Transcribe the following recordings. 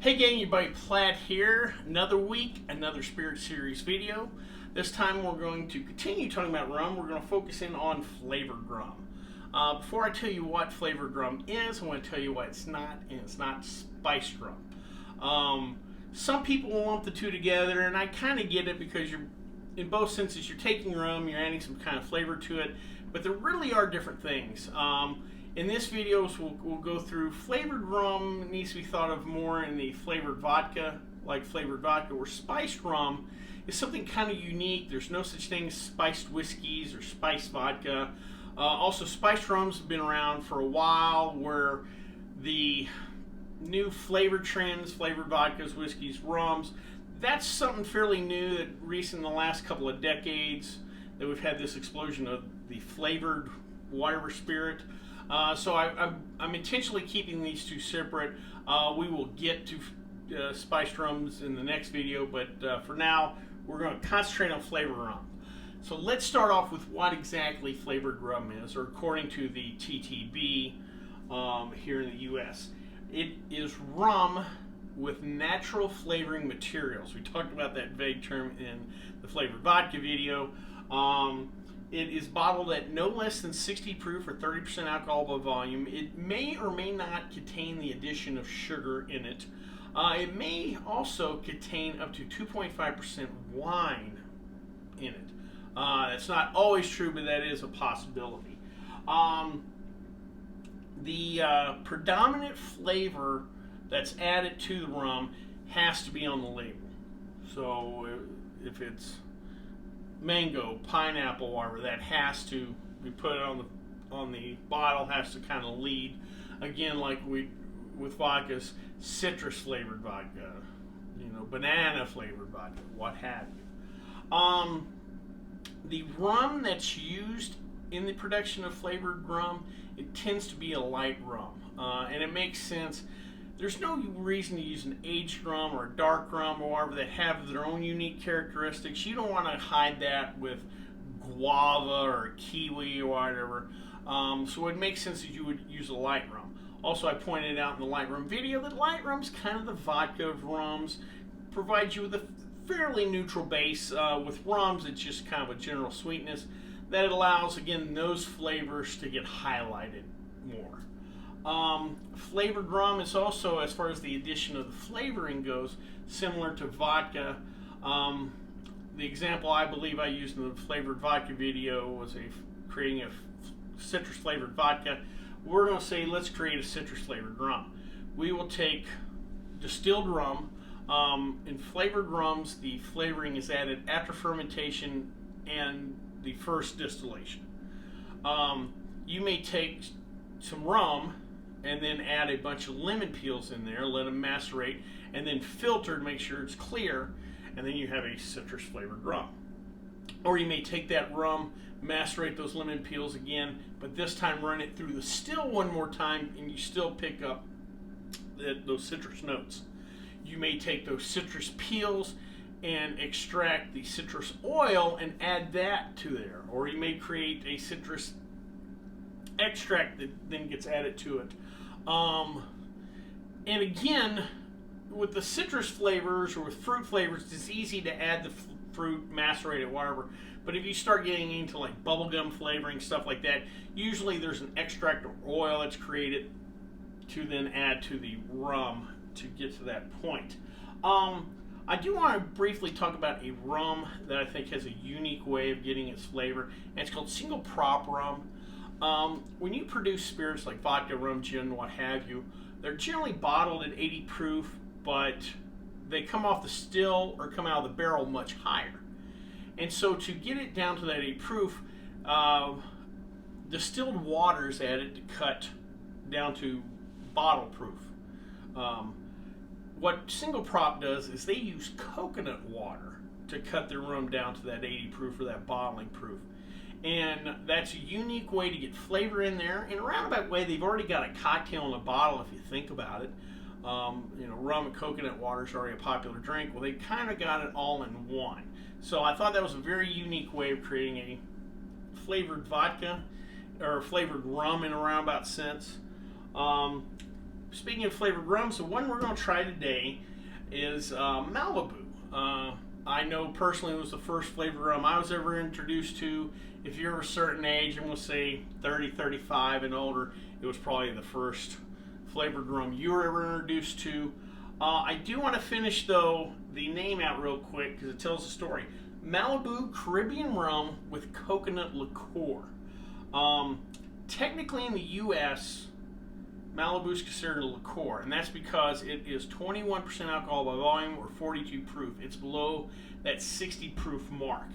Hey gang, your buddy Platt here. Another week, another Spirit Series video. This time we're going to continue talking about rum. We're going to focus in on flavored rum. Before I tell you what flavored rum is, I want to tell you what it's not, and it's not spiced rum. Some people will lump the two together, and I kind of get it because you're, in both senses, you're taking rum, you're adding some kind of flavor to it, but there really are different things. In this video, we'll go through flavored rum. It needs to be thought of more in the flavored vodka, like flavored vodka, where spiced rum is something kind of unique. There's no such thing as spiced whiskeys or spiced vodka. Also, spiced rums have been around for a while, where the new flavor trends, flavored vodkas, whiskeys, rums, that's something fairly new that recent in the last couple of decades that we've had this explosion of the flavored whatever spirit. So I'm intentionally keeping these two separate. We will get to spiced rums in the next video, but for now, we're going to concentrate on flavored rum. So let's start off with what exactly flavored rum is, or according to the TTB here in the U.S. It is rum with natural flavoring materials. We talked about that vague term in the flavored vodka video. It is bottled at no less than 60 proof or 30% alcohol by volume. It may or may not contain the addition of sugar in it. It may also contain up to 2.5% wine in it. That's not always true, but that is a possibility. The predominant flavor that's added to the rum has to be on the label. So if it's mango, pineapple, whatever, that has to be put on the bottle, has to kind of lead. Again, like with vodkas, citrus flavored vodka, banana flavored vodka, what have you. The rum that's used in the production of flavored rum, it tends to be a light rum, and it makes sense. There's no reason to use an aged rum or a dark rum or whatever that have their own unique characteristics. You don't want to hide that with guava or kiwi or whatever. So it makes sense that you would use a light rum. Also, I pointed out in the light rum video that light rum's kind of the vodka of rums, provides you with a fairly neutral base. With rums, it's just kind of a general sweetness that allows, again, those flavors to get highlighted more. Flavored rum is also, as far as the addition of the flavoring goes, similar to vodka. The example I believe I used in the flavored vodka video was creating a citrus flavored vodka. We're going to say, let's create a citrus flavored rum. We will take distilled rum. In flavored rums, the flavoring is added after fermentation and the first distillation. You may take some rum and then add a bunch of lemon peels in there, let them macerate, and then filter to make sure it's clear, and then you have a citrus flavored rum. Or you may take that rum, macerate those lemon peels again, but this time run it through the still one more time, and you still pick up those citrus notes. You may take those citrus peels and extract the citrus oil and add that to there. Or you may create a citrus extract that then gets added to it. And again, with the citrus flavors or with fruit flavors, it's easy to add the fruit, macerate it, whatever. But if you start getting into like bubblegum flavoring, stuff like that, usually there's an extract or oil that's created to then add to the rum to get to that point. I do want to briefly talk about a rum that I think has a unique way of getting its flavor, and it's called single prop rum. When you produce spirits like vodka, rum, gin, what have you, they're generally bottled at 80 proof, but they come off the still or come out of the barrel much higher. And so to get it down to that 80 proof, distilled water is added to cut down to bottle proof. What single prop does is they use coconut water to cut their rum down to that 80 proof or that bottling proof. And that's a unique way to get flavor in there. In a roundabout way, they've already got a cocktail in a bottle if you think about it. Rum and coconut water is already a popular drink. Well, they kind of got it all in one. So I thought that was a very unique way of creating a flavored vodka or flavored rum in a roundabout sense. speaking of flavored rums, the one we're going to try today is Malibu. I know personally it was the first flavored rum I was ever introduced to. If you're of a certain age, I'm going to say 30, 35 and older, it was probably the first flavored rum you were ever introduced to. I do want to finish, though, the name out real quick because it tells a story. Malibu Caribbean Rum with Coconut Liqueur. Technically in the U.S., Malibu is considered a liqueur, and that's because it is 21% alcohol by volume or 42 proof. It's below that 60 proof mark.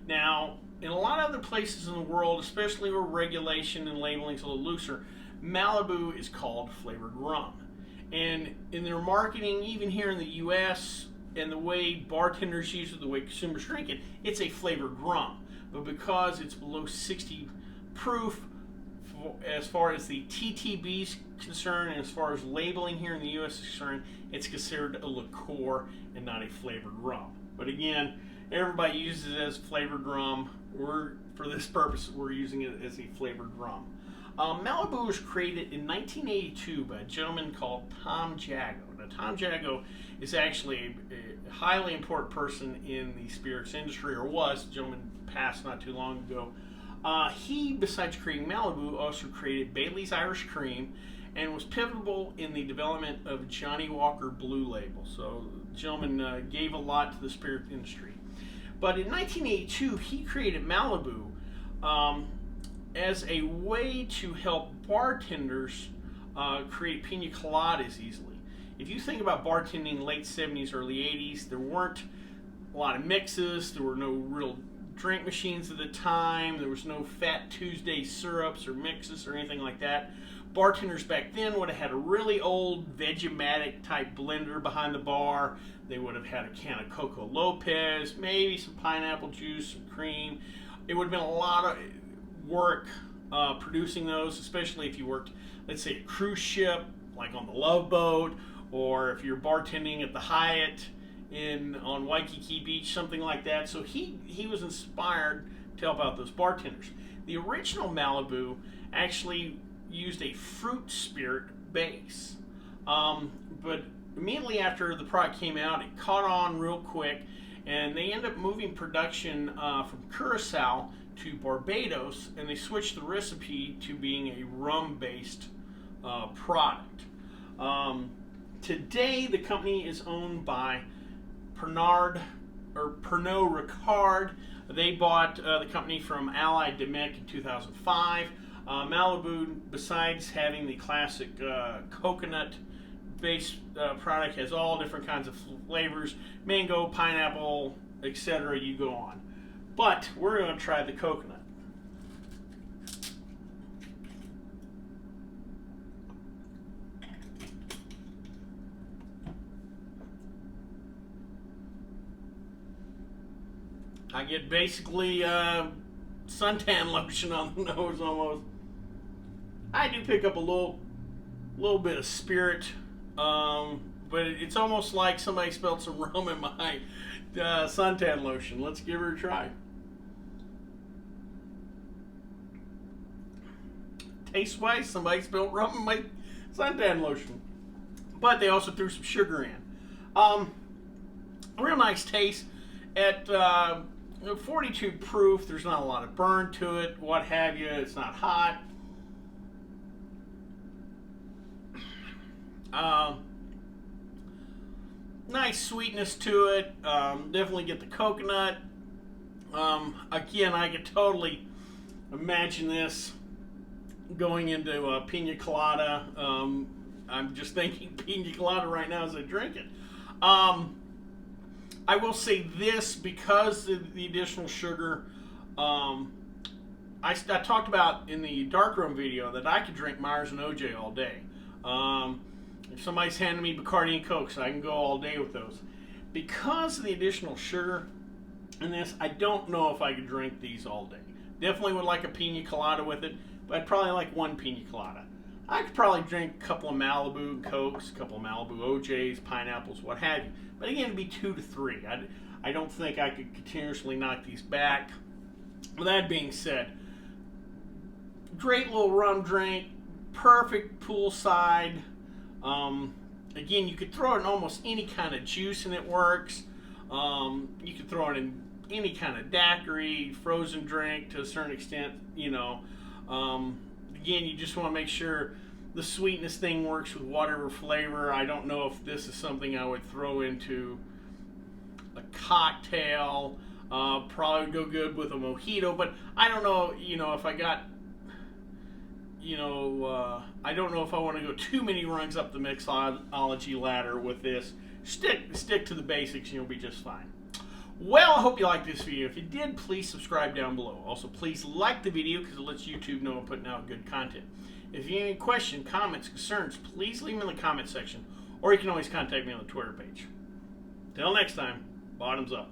Now, in a lot of other places in the world, especially where regulation and labeling is a little looser, Malibu is called flavored rum. And in their marketing, even here in the U.S., and the way bartenders use it, the way consumers drink it, it's a flavored rum. But because it's below 60 proof, as far as the TTB is concerned, and as far as labeling here in the U.S. is concerned, it's considered a liqueur and not a flavored rum. But again, everybody uses it as flavored rum. For this purpose, we're using it as a flavored rum. Malibu was created in 1982 by a gentleman called Tom Jago. Now, Tom Jago is actually a highly important person in the spirits industry, or was. The gentleman passed not too long ago. He, besides creating Malibu, also created Bailey's Irish Cream and was pivotal in the development of Johnny Walker Blue Label. So the gentleman gave a lot to the spirit industry. But in 1982, he created Malibu as a way to help bartenders create pina coladas easily. If you think about bartending late 70s, early 80s, there weren't a lot of mixes, there were no real drink machines at the time. There was no Fat Tuesday syrups or mixes or anything like that. Bartenders back then would have had a really old Vegematic type blender behind the bar. They would have had a can of Coco Lopez, maybe some pineapple juice, some cream. It would have been a lot of work producing those, especially if you worked, let's say, a cruise ship, like on the Love Boat, or if you're bartending at the Hyatt on Waikiki Beach, something like that. So he was inspired to help out those bartenders. The original Malibu actually used a fruit spirit base, but immediately after the product came out, it caught on real quick, and they ended up moving production from Curacao to Barbados, and they switched the recipe to being a rum-based product. Today, the company is owned by Pernod Ricard. They bought the company from Allied Domecq in 2005. Malibu, besides having the classic coconut-based product, has all different kinds of flavors: mango, pineapple, etc. You go on. But we're going to try the coconut. I get basically suntan lotion on the nose almost. I do pick up a little bit of spirit, but it's almost like somebody spilled some rum in my suntan lotion. Let's give her a try. Taste-wise, somebody spilled rum in my suntan lotion. But they also threw some sugar in. A real nice taste. At 42 proof, there's not a lot of burn to it, what have you. It's not hot. Nice sweetness to it. Definitely get the coconut. Again, I could totally imagine this going into a pina colada. I'm just thinking pina colada right now as I drink it. I will say this, because of the additional sugar, I talked about in the darkroom video that I could drink Myers and OJ all day. If somebody's handing me Bacardi and Coke, so I can go all day with those. Because of the additional sugar in this, I don't know if I could drink these all day. Definitely would like a pina colada with it, but I'd probably like one pina colada. I could probably drink a couple of Malibu Cokes, a couple of Malibu OJs, pineapples, what have you. But again, it'd be 2 to 3. I don't think I could continuously knock these back. With that being said, great little rum drink, perfect poolside Again, you could throw it in almost any kind of juice and it works. You could throw it in any kind of daiquiri, frozen drink to a certain extent, you know. Again, you just want to make sure the sweetness thing works with whatever flavor. I don't know if this is something I would throw into a cocktail. Probably would go good with a mojito, but I don't know, you know, if I got, you know, I don't know if I want to go too many rungs up the mixology ladder with this. Stick to the basics and you'll be just fine. Well, I hope you liked this video. If you did, please subscribe down below. Also, please like the video because it lets YouTube know I'm putting out good content. If you have any questions, comments, concerns, please leave them in the comment section, or you can always contact me on the Twitter page. Till next time, bottoms up.